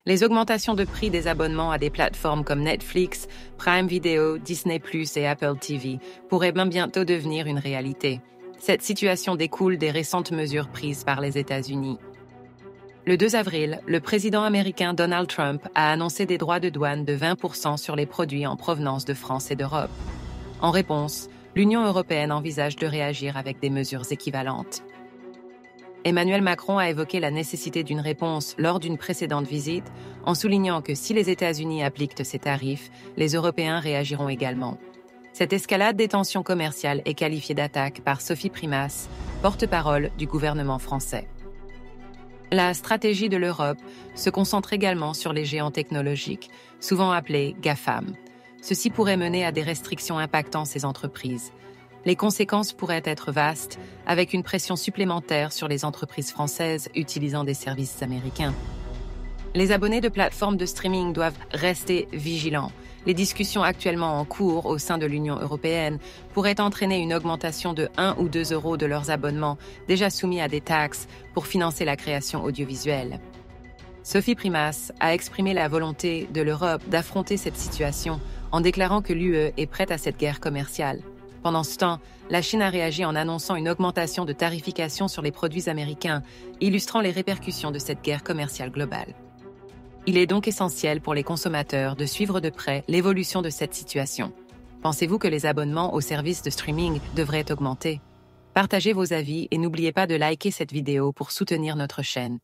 Les augmentations de prix des abonnements à des plateformes comme Netflix, Prime Video, Disney+ et Apple TV pourraient bien bientôt devenir une réalité. Cette situation découle des récentes mesures prises par les États-Unis. Le 2 avril, le président américain Donald Trump a annoncé des droits de douane de 20% sur les produits en provenance de France et d'Europe. En réponse, l'Union européenne envisage de réagir avec des mesures équivalentes. Emmanuel Macron a évoqué la nécessité d'une réponse lors d'une précédente visite, en soulignant que si les États-Unis appliquent ces tarifs, les Européens réagiront également. Cette escalade des tensions commerciales est qualifiée d'attaque par Sophie Primas, porte-parole du gouvernement français. La stratégie de l'Europe se concentre également sur les géants technologiques, souvent appelés GAFAM. Ceci pourrait mener à des restrictions impactant ces entreprises. Les conséquences pourraient être vastes, avec une pression supplémentaire sur les entreprises françaises utilisant des services américains. Les abonnés de plateformes de streaming doivent rester vigilants. Les discussions actuellement en cours au sein de l'Union européenne pourraient entraîner une augmentation de 1 ou 2 euros de leurs abonnements, déjà soumis à des taxes, pour financer la création audiovisuelle. Sophie Primas a exprimé la volonté de l'Europe d'affronter cette situation en déclarant que l'UE est prête à cette guerre commerciale. Pendant ce temps, la Chine a réagi en annonçant une augmentation de tarification sur les produits américains, illustrant les répercussions de cette guerre commerciale globale. Il est donc essentiel pour les consommateurs de suivre de près l'évolution de cette situation. Pensez-vous que les abonnements aux services de streaming devraient augmenter? Partagez vos avis et n'oubliez pas de liker cette vidéo pour soutenir notre chaîne.